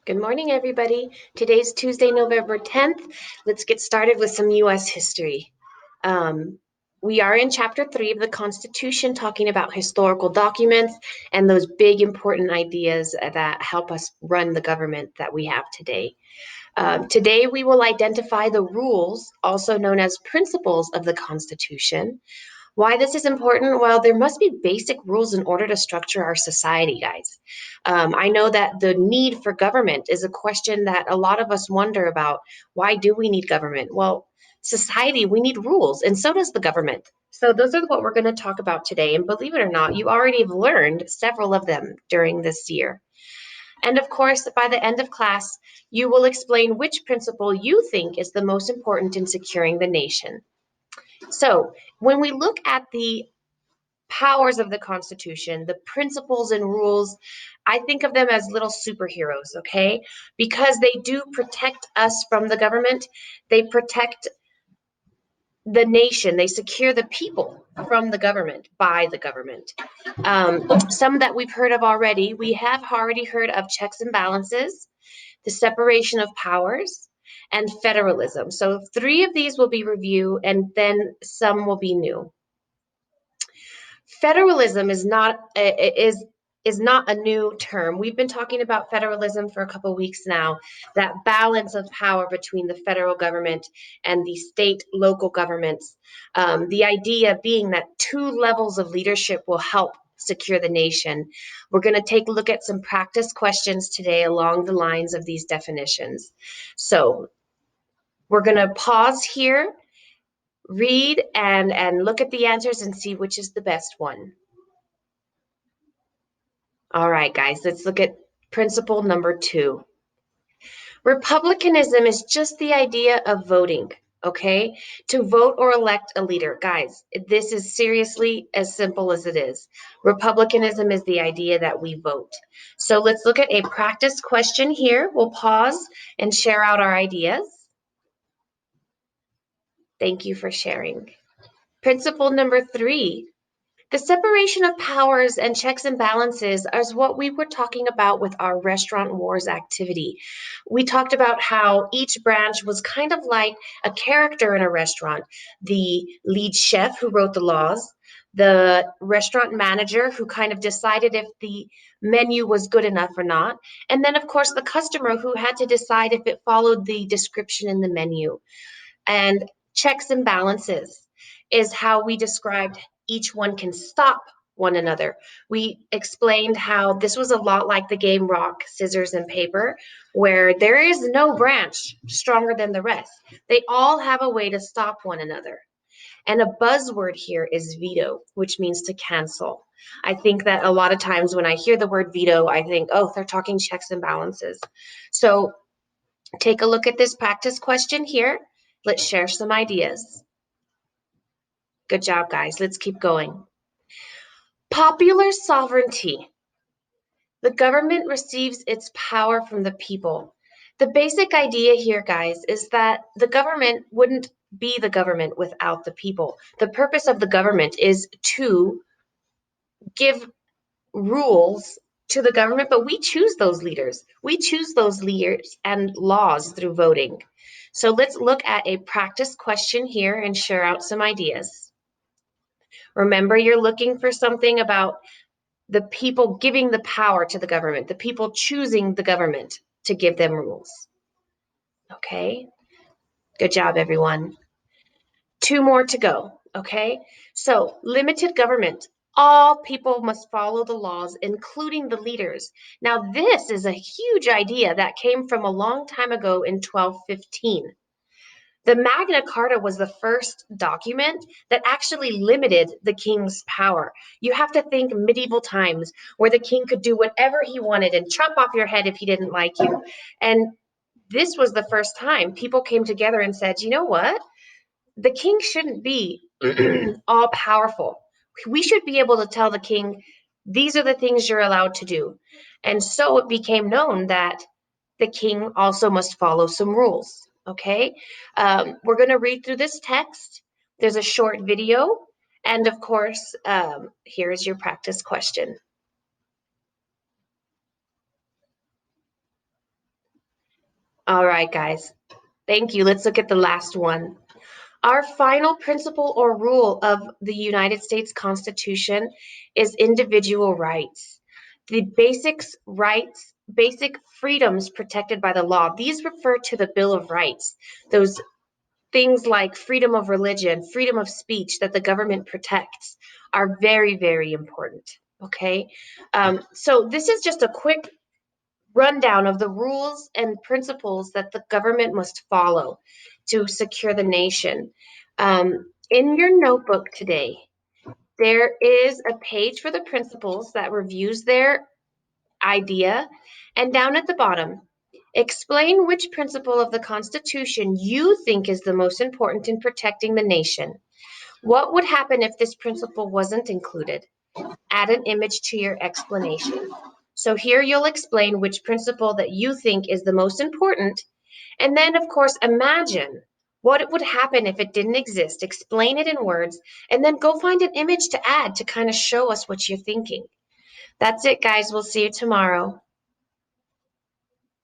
Good morning, everybody. Today's Tuesday, November 10th. Let's get started with some U.S. history. We are in Chapter 3 of the Constitution, talking about historical documents and those big, important ideas that help us run the government that we have today. Today, we will identify the rules, also known as principles of the Constitution. Why this is important? Well, there must be basic rules in order to structure our society, guys. I know that the need for government is a question that a lot of us wonder about. Why do we need government? Well, society, we need rules, and so does the government. So those are what we're going to talk about today. And believe it or not, you already have learned several of them during this year. And of course, by the end of class, you will explain which principle you think is the most important in securing the nation. So when we look at the powers of the Constitution, the principles and rules, I think of them as little superheroes, okay? Because they do protect us from the government, they protect the nation, they secure the people from the government, by the government. Some that we've heard of already, we have already heard of checks and balances, the separation of powers, and federalism. So 3 of these will be review, and then some will be new. Federalism is not a new term. We've been talking about federalism for a couple weeks now, that balance of power between the federal government and the state local governments. The idea being that 2 levels of leadership will help secure the nation. We're going to take a look at some practice questions today along the lines of these definitions. So we're going to pause here, read and look at the answers and see which is the best one. All right, guys, let's look at principle number 2. Republicanism is just the idea of voting, okay? To vote or elect a leader. Guys, this is seriously as simple as it is. Republicanism is the idea that we vote. So let's look at a practice question here. We'll pause and share out our ideas. Thank you for sharing. Principle number 3. The separation of powers and checks and balances is what we were talking about with our restaurant wars activity. We talked about how each branch was kind of like a character in a restaurant. The lead chef who wrote the laws, the restaurant manager who kind of decided if the menu was good enough or not, and then of course the customer who had to decide if it followed the description in the menu. And checks and balances is how we described each one can stop one another. We explained how this was a lot like the game rock, scissors, and paper, where there is no branch stronger than the rest. They all have a way to stop one another. And a buzzword here is veto, which means to cancel. I think that a lot of times when I hear the word veto, I think, oh, they're talking checks and balances. So take a look at this practice question here. Let's share some ideas. Good job, guys. Let's keep going. Popular sovereignty. The government receives its power from the people. The basic idea here, guys, is that the government wouldn't be the government without the people. The purpose of the government is to give rules to the government, but we choose those leaders. We choose those leaders and laws through voting. So let's look at a practice question here and share out some ideas. Remember, you're looking for something about the people giving the power to the government, the people choosing the government to give them rules. Okay, good job, everyone. 2 more to go, okay? So, limited government. All people must follow the laws, including the leaders. Now, this is a huge idea that came from a long time ago in 1215. The Magna Carta was the first document that actually limited the king's power. You have to think medieval times where the king could do whatever he wanted and chop off your head if he didn't like you. And this was the first time people came together and said, you know what? The king shouldn't be all powerful. We should be able to tell the king, these are the things you're allowed to do. And so it became known that the king also must follow some rules. Okay, we're going to read through this text. There's a short video, and of course, here's your practice question. All right, guys. Thank you. Let's look at the last one. Our final principle or rule of the United States Constitution is individual rights. The basic freedoms protected by the law. These refer to the Bill of Rights. Those things like freedom of religion, freedom of speech that the government protects are very, very important. Okay. So this is just a quick rundown of the rules and principles that the government must follow to secure the nation. In your notebook today, there is a page for the principles that reviews their idea, and down at the bottom, explain which principle of the Constitution you think is the most important in protecting the nation. What would happen if this principle wasn't included? Add an image to your explanation. So here you'll explain which principle that you think is the most important, and then, of course, imagine what would happen if it didn't exist. Explain it in words, and then go find an image to add to kind of show us what you're thinking. That's it, guys. We'll see you tomorrow.